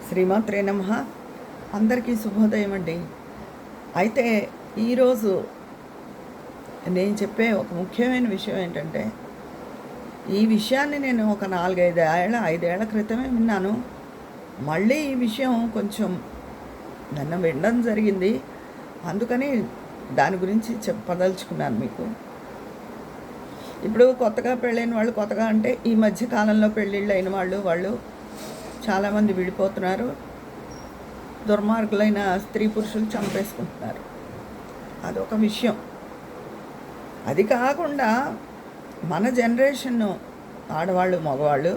శ్రీమాత్రే నమః. అందరికీ శుభోదయం అండి. అయితే ఈరోజు నేను చెప్పే ఒక ముఖ్యమైన విషయం ఏంటంటే, ఈ విషయాన్ని నేను ఒక 5 ఏళ్ల క్రితమే విన్నాను. మళ్ళీ ఈ విషయం కొంచెం నన్ను వినడం జరిగింది. అందుకని దాని గురించి చెప్పదలుచుకున్నాను మీకు. ఇప్పుడు కొత్తగా పెళ్ళైన వాళ్ళు, కొత్తగా అంటే ఈ మధ్య కాలంలో పెళ్ళిళ్ళు అయిన వాళ్ళు చాలామంది విడిపోతున్నారు. దుర్మార్గులైన స్త్రీ పురుషులు చంపేసుకుంటున్నారు. అదొక విషయం. అది కాకుండా మన జనరేషన్ ఆడవాళ్ళు, మగవాళ్ళు,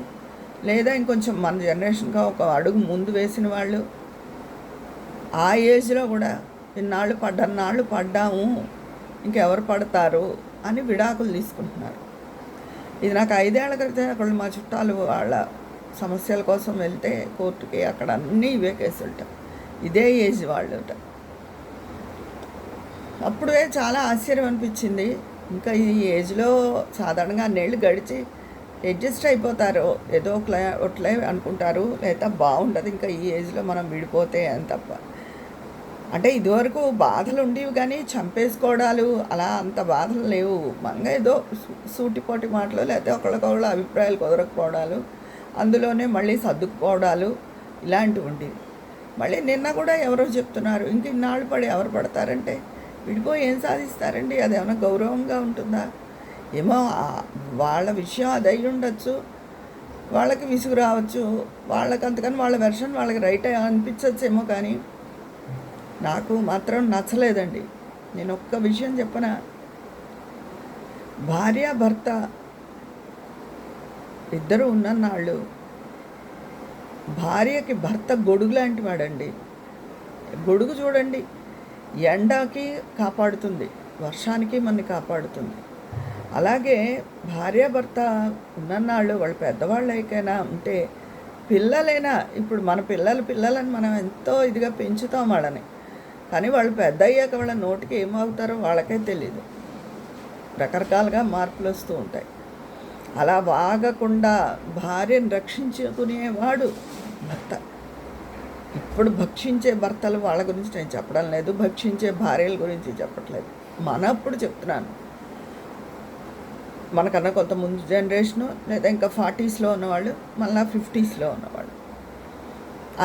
లేదా ఇంకొంచెం మన జనరేషన్గా ఒక అడుగు ముందు వేసిన వాళ్ళు, ఆ ఏజ్లో కూడా ఇన్నాళ్ళు పడ్డాము, ఇంకెవరు పడతారు అని విడాకులు తీసుకుంటున్నారు. ఇది నాకు 5 ఏళ్ల క్రితం అక్కడ మా చుట్టాలు వాళ్ళ సమస్యల కోసం వెళ్తే కోర్టుకి, అక్కడ అన్నీ ఇవే కేసులుట, ఇదే ఏజ్ వాళ్ళుట. అప్పుడే చాలా ఆశ్చర్యం అనిపించింది. ఇంకా ఈ ఏజ్లో సాధారణంగా అన్నేళ్ళు గడిచి అడ్జస్ట్ అయిపోతారు, ఏదో ఒకట్లే అనుకుంటారు, లేదా బాగుంటుంది ఇంకా ఈ ఏజ్లో మనం విడిపోతే అని తప్ప. అంటే ఇదివరకు బాధలు ఉండేవి కానీ చంపేసుకోవడాలు అలా అంత బాధలు లేవు. మనగా ఏదో సూటిపోటి మాటలు, లేకపోతే ఒకళ్ళకొకళ్ళు అభిప్రాయాలు కుదరకపోవడాలు, అందులోనే మళ్ళీ సర్దుకుపోవడాలు ఇలాంటివి ఉండేవి. మళ్ళీ నిన్న కూడా ఎవరో చెప్తున్నారు, ఇంక ఇన్నాళ్ళు పడి ఎవరు పడతారంటే విడిపోయి ఏం సాధిస్తారండి, అది ఏమైనా గౌరవంగా ఉంటుందా? ఏమో వాళ్ళ విషయం అది అయి ఉండొచ్చు, వాళ్ళకి విసుగు రావచ్చు, వాళ్ళకి అంతకని వాళ్ళ వెర్షన్ వాళ్ళకి రైట్ అనిపించచ్చేమో, కానీ నాకు మాత్రం నచ్చలేదండి. నేను ఒక్క విషయం చెప్పనా, భార్యాభర్త ఇద్దరు ఉన్ననాళ్ళు భార్యకి భర్త గొడుగు లాంటి వాడండి. గొడుగు చూడండి, ఎండకి కాపాడుతుంది, వర్షానికి మనని కాపాడుతుంది. అలాగే భార్యాభర్త ఉన్ననాళ్ళు వాళ్ళు పెద్దవాళ్ళకైనా ఉంటే, పిల్లలైనా, ఇప్పుడు మన పిల్లలని మనం ఎంతో ఇదిగా పెంచుతాం వాళ్ళని, కానీ వాళ్ళు పెద్ద అయ్యాక వాళ్ళ నోటికి ఏమవుతారో వాళ్ళకే తెలియదు. రకరకాలుగా మార్పులు వస్తూ ఉంటాయి. అలా వాగకుండా భార్యను రక్షించుకునేవాడు భర్త. ఇప్పుడు భక్షించే భర్తలు వాళ్ళ గురించి నేను చెప్పడం లేదు, భక్షించే భార్యల గురించి చెప్పట్లేదు. మనప్పుడు చెప్తున్నాను, మనకన్నా కొంత ముందు జనరేషను, లేదా ఇంకా 40sలో ఉన్నవాళ్ళు, మళ్ళీ 50sలో ఉన్నవాళ్ళు.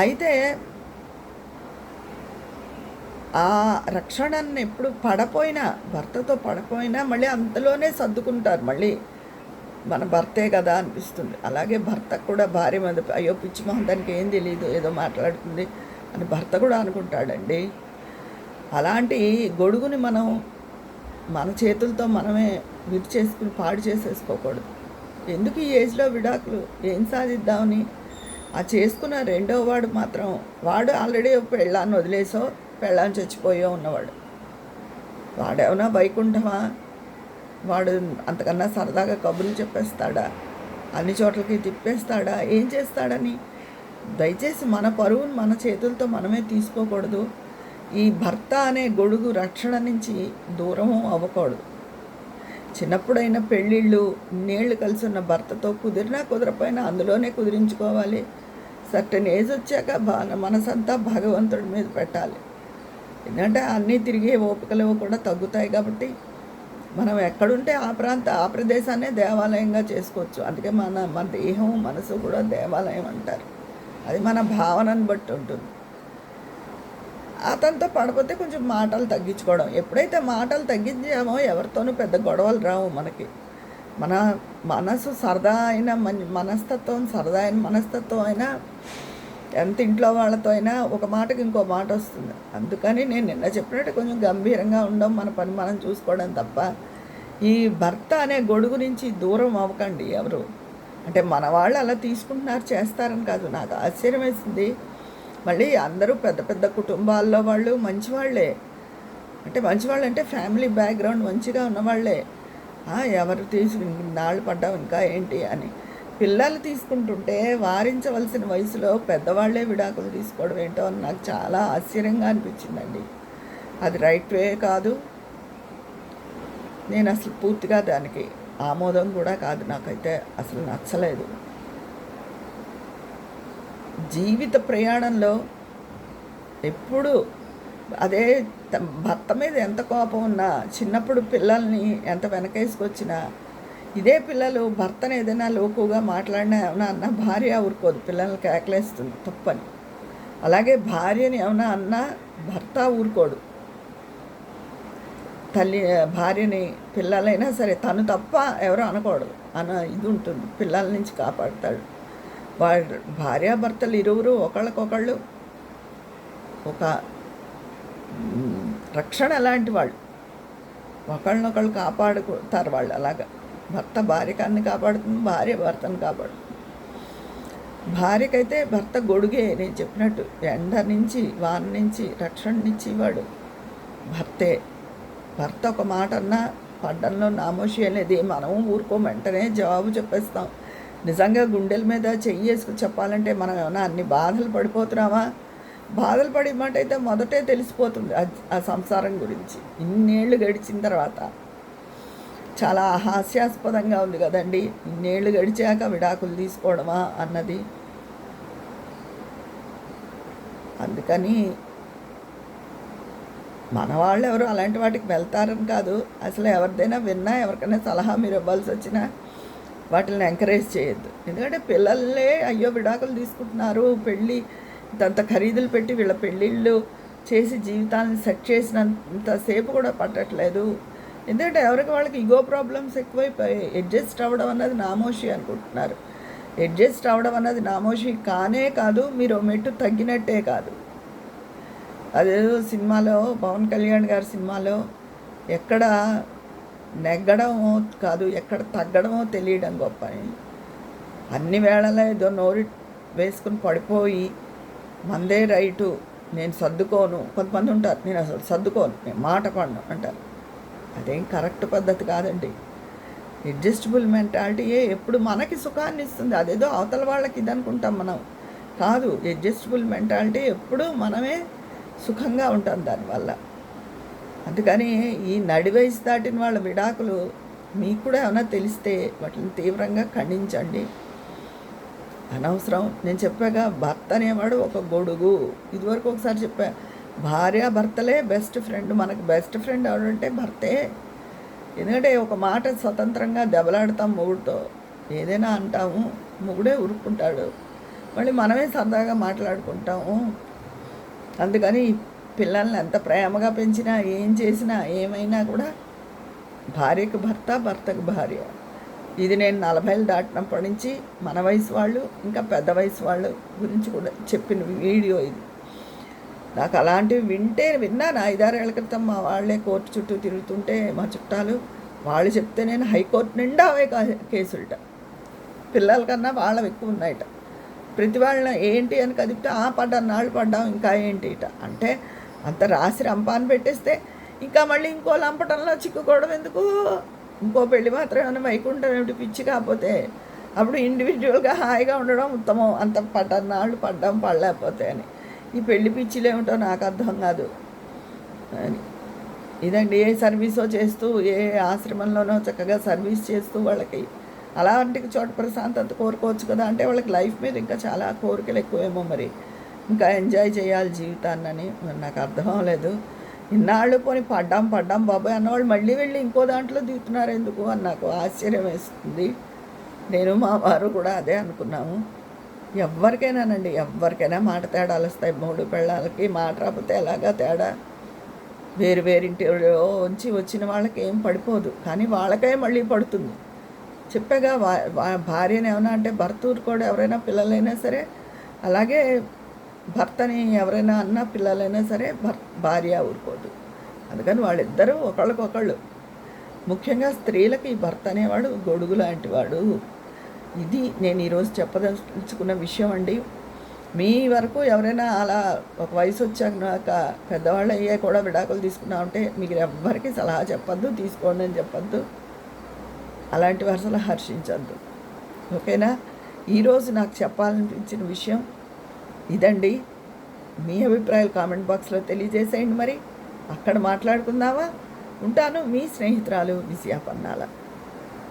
అయితే ఆ రక్షణను ఎప్పుడు భర్తతో పడపోయినా మళ్ళీ అంతలోనే సర్దుకుంటారు. మళ్ళీ మన భర్తే కదా అనిపిస్తుంది. అలాగే భర్తకు కూడా భార్య మీద అయ్యో పిచ్చి మొహం, దానికి ఏం తెలియదు, ఏదో మాట్లాడుతుంది అని భర్త కూడా అనుకుంటాడండి. అలాంటి గొడుగుని మనం మన చేతులతో మనమే విరిచేసుకుని పాడు చేసేసుకోకూడదు. ఎందుకు ఈ ఏజ్లో విడాకులు, ఏం సాధిద్దామని? ఆ చేసుకున్న రెండో వాడు మాత్రం, వాడు ఆల్రెడీ పెళ్ళాన్ని వదిలేసో పెళ్ళాన్ని చచ్చిపోయో ఉన్నవాడు, వాడేమన్నా వైకుంఠమా? వాడు అంతకన్నా సరదాగా కబుర్లు చెప్పేస్తాడా? అన్ని చోట్లకి తిప్పేస్తాడా? ఏం చేస్తాడని? దయచేసి మన పరువును మన చేతులతో మనమే తీసుకోకూడదు. ఈ భర్త అనే గొడుగు రక్షణ నుంచి దూరం అవ్వకూడదు. చిన్నప్పుడైనా పెళ్ళిళ్ళు, ఇన్నేళ్ళు కలిసి ఉన్న భర్తతో కుదిరినా కుదరపోయినా అందులోనే కుదిరించుకోవాలి. సర్టెన్ ఏజ్ వచ్చాక మనసంతా భగవంతుడి మీద పెట్టాలి. ఎందుకంటే అన్నీ తిరిగే ఓపికలు కూడా తగ్గుతాయి. కాబట్టి మనం ఎక్కడుంటే ఆ ప్రదేశాన్నే దేవాలయంగా చేసుకోవచ్చు. అందుకే మన దేహం, మనసు కూడా దేవాలయం అంటారు. అది మన భావనను బట్టి ఉంటుంది. అతనితో పడపోతే కొంచెం మాటలు తగ్గించుకోవడం. ఎప్పుడైతే మాటలు తగ్గించామో ఎవరితోనూ పెద్ద గొడవలు రావు మనకి. మన మనసు సరదా అయిన సరదా అయిన మనస్తత్వం అయినా, ఎంత ఇంట్లో వాళ్ళతో అయినా ఒక మాటకి ఇంకో మాట వస్తుంది. అందుకని నేను నిన్న చెప్పినట్టు కొంచెం గంభీరంగా ఉండడం, మన పని మనం చూసుకోవడం తప్ప ఈ భర్త అనే గొడుగు నుంచి దూరం అవ్వకండి ఎవరు. అంటే మన వాళ్ళు అలా తీసుకుంటున్నారు, చేస్తారని కాదు. నాకు ఆశ్చర్యం వేసింది. మళ్ళీ అందరూ పెద్ద పెద్ద కుటుంబాల్లో వాళ్ళు మంచివాళ్ళే. అంటే మంచివాళ్ళు అంటే ఫ్యామిలీ బ్యాక్గ్రౌండ్ మంచిగా ఉన్నవాళ్ళే. ఎవరు నాళ్ళు పడ్డావు ఇంకా ఏంటి అని పిల్లలు తీసుకుంటుంటే, వారించవలసిన వయసులో పెద్దవాళ్లే విడాకులు తీసుకోవడం ఏంటో అని నాకు చాలా ఆశ్చర్యంగా అనిపించిందండి. అది రైట్ వే కాదు. నేను అసలు పూర్తిగా దానికి ఆమోదం కూడా కాదు. నాకైతే అసలు నచ్చలేదు. జీవిత ప్రయాణంలో ఎప్పుడు అదే భర్త మీద ఎంత కోపం ఉన్నా, చిన్నప్పుడు పిల్లల్ని ఎంత వెనకేసుకొచ్చినా, ఇదే పిల్లలు భర్తను ఏదైనా లోకుగా మాట్లాడినా ఏమైనా అన్నా భార్య ఊరుకోదు, పిల్లల్ని కేకలేస్తుంది తప్పని. అలాగే భార్యని ఏమైనా అన్నా భర్త ఊరుకోడు. భార్యని పిల్లలైనా సరే తను తప్ప ఎవరు అనకూడదు ఇది ఉంటుంది. పిల్లల నుంచి కాపాడుతాడు. భార్యాభర్తలు ఇరువురు ఒకళ్ళకొకళ్ళు ఒక రక్షణ లాంటి వాళ్ళు, ఒకళ్ళనొకళ్ళు కాపాడుతారు వాళ్ళు. అలాగా భర్త భార్యకాన్ని కాపాడుతుంది, భార్య భర్తను కాపాడుతుంది. భార్యకైతే భర్త గొడుగే, నేను చెప్పినట్టు ఎండ నుంచి వాన నుంచి రక్షణనిచ్చి వాడు భర్తే. భర్త ఒక మాట అన్నా పడ్డంలో నామోషి అనేది మనం ఊరుకోం, వెంటనే జవాబు చెప్పేస్తాం. నిజంగా గుండెల మీద చెయ్యేసుకు చెప్పాలంటే మనం ఏమైనా అన్ని బాధలు పడిపోతున్నామా? బాధలు పడే మాట అయితే మొదటే తెలిసిపోతుంది ఆ సంసారం గురించి. ఇన్నేళ్ళు గడిచిన తర్వాత చాలా హాస్యాస్పదంగా ఉంది కదండి, ఇన్నేళ్ళు గడిచాక విడాకులు తీసుకోవడమా అన్నది. అందుకని మన వాళ్ళు ఎవరు అలాంటి వాటికి వెళ్తారని కాదు, అసలు ఎవరిదైనా విన్నా ఎవరికైనా సలహా మీరు ఇవ్వాల్సి వచ్చినా వాటిని ఎంకరేజ్ చేయొద్దు. ఎందుకంటే పిల్లలే అయ్యో విడాకులు తీసుకుంటున్నారు, పెళ్ళి ఇంత ఖరీదులు పెట్టి వీళ్ళ పెళ్ళిళ్ళు చేసి జీవితాన్ని సెట్ చేసినంతసేపు కూడా పట్టట్లేదు. ఎందుకంటే ఎవరికి వాళ్ళకి ఈగో ప్రాబ్లమ్స్ ఎక్కువైపోయి అడ్జస్ట్ అవ్వడం అన్నది నామోషి అనుకుంటున్నారు. అడ్జస్ట్ అవ్వడం అన్నది నామోషి కానే కాదు, మీరు మెట్టు తగ్గినట్టే కాదు. అదేదో సినిమాలో పవన్ కళ్యాణ్ గారి సినిమాలో ఎక్కడ నెగ్గడమో కాదు ఎక్కడ తగ్గడమో తెలియడం గొప్ప అని, అన్ని వేళలా ఏదో నోరు వేసుకుని పడిపోయి మందే రైటు, నేను సర్దుకోను. కొంతమంది ఉంటారు, నేను అసలు సర్దుకోను, నేను మాట పడను అంటారు. అదేం కరెక్ట్ పద్ధతి కాదండి. అడ్జస్టబుల్ మెంటాలిటీయే ఎప్పుడు మనకి సుఖాన్ని ఇస్తుంది. అదేదో అవతల వాళ్ళకి ఇది అనుకుంటాం మనం, కాదు. అడ్జస్టబుల్ మెంటాలిటీ ఎప్పుడూ మనమే సుఖంగా ఉంటాం దానివల్ల. అందుకని ఈ నడి వయసు దాటిన వాళ్ళ విడాకులు మీకు కూడా ఏమైనా తెలిస్తే వాటిని తీవ్రంగా ఖండించండి. అనవసరం. నేను చెప్పాగా, భర్త అనేవాడు ఒక గొడుగు. ఇదివరకు ఒకసారి చెప్పా, భార్యాభర్తలే బెస్ట్ ఫ్రెండ్. మనకు బెస్ట్ ఫ్రెండ్ ఎవడంటే భర్తే. ఎందుకంటే ఒక మాట స్వతంత్రంగా దెబ్బలాడతాం మొగుడితో, ఏదైనా అంటాము, మొగుడే ఊరుకుంటాడు, మళ్ళీ మనమే సరదాగా మాట్లాడుకుంటాము. అందుకని పిల్లల్ని ఎంత ప్రేమగా పెంచినా ఏం చేసినా ఏమైనా కూడా భార్యకు భర్త, భర్తకు భార్య. ఇది నేను 40 దాటినప్పటి నుంచి మన వయసు వాళ్ళు ఇంకా పెద్ద వయసు వాళ్ళు గురించి కూడా చెప్పిన వీడియో ఇది. నాకు అలాంటివి విన్నాను 5-6 ఏళ్ల క్రితం. మా వాళ్ళే కోర్టు చుట్టూ తిరుగుతుంటే మా చుట్టాలు వాళ్ళు చెప్తే నేను హైకోర్టు నిండా అవే కేసులట. పిల్లల కన్నా వాళ్ళవి ఎక్కువ ఉన్నాయట. ప్రతి వాళ్ళని ఏంటి అని కదిపితే నాళ్ళు పడ్డాం ఇంకా ఏంటి ఇట అంటే, అంత రాసి రంపాన్ని పెట్టేస్తే ఇంకా మళ్ళీ ఇంకో లంపటంలో చిక్కుకోవడం ఎందుకు? ఇంకో పెళ్ళి మాత్రం ఏమైనా వైకుంఠం ఏమిటి పిచ్చి? కాకపోతే అప్పుడు ఇండివిజువల్గా హాయిగా ఉండడం ఉత్తమం. అంత నాళ్ళు పడలేకపోతే అని. ఈ పెళ్లి పిచ్చిలు ఏమిటో నాకు అర్థం కాదు అని. ఇదండి, ఏ సర్వీసో చేస్తూ ఏ ఆశ్రమంలోనో చక్కగా సర్వీస్ చేస్తూ వాళ్ళకి అలాంటి చోట ప్రశాంతత కోరుకోవచ్చు కదా. అంటే వాళ్ళకి లైఫ్ మీద ఇంకా చాలా కోరికలు ఎక్కువేమో, మరి ఇంకా ఎంజాయ్ చేయాలి జీవితాన్ని. నాకు అర్థం అవ్వలేదు. ఇన్నాళ్ళు పోని పడ్డాం బాబాయ్ అన్నవాళ్ళు మళ్ళీ వెళ్ళి ఇంకో దాంట్లో దిగుతున్నారు ఎందుకు అని నాకు ఆశ్చర్యం వేస్తుంది. నేను మా వారు కూడా అదే అనుకున్నాము. ఎవరికైనా మాట తేడాలు వస్తాయి. 3 పెళ్ళాలకి మాట రాకపోతే ఎలాగా తేడా. వేరింటిలో వచ్చి వచ్చిన వాళ్ళకి ఏం పడిపోదు, కానీ వాళ్ళకే మళ్ళీ పడుతుంది. చెప్పాగా, భార్యని ఏమైనా అంటే భర్త ఊరుకోడు. ఎవరైనా పిల్లలైనా సరే అలాగే, భర్తని ఎవరైనా అన్నా పిల్లలైనా సరే భార్య ఊరుకోదు. అందుకని వాళ్ళిద్దరూ ఒకళ్ళకొకళ్ళు, ముఖ్యంగా స్త్రీలకి భర్త అనేవాడు గొడుగు లాంటి వాడు. ఇది నేను ఈరోజు చెప్పదలుచుకున్న విషయం అండి. మీ వరకు ఎవరైనా అలా ఒక వయసు వచ్చాక పెద్దవాళ్ళు అయ్యే కూడా విడాకులు తీసుకున్నామంటే మీకు ఎవ్వరికి సలహా చెప్పొద్దు, తీసుకోండి అని చెప్పొద్దు. అలాంటి వరుసలు హర్షించద్దు. ఓకేనా? ఈరోజు నాకు చెప్పాలనిపించిన విషయం ఇదండి. మీ అభిప్రాయాలు కామెంట్ బాక్స్లో తెలియజేసేయండి. మరి అక్కడ మాట్లాడుకుందామా? ఉంటాను. మీ స్నేహితురాలు విజయ పన్నాల.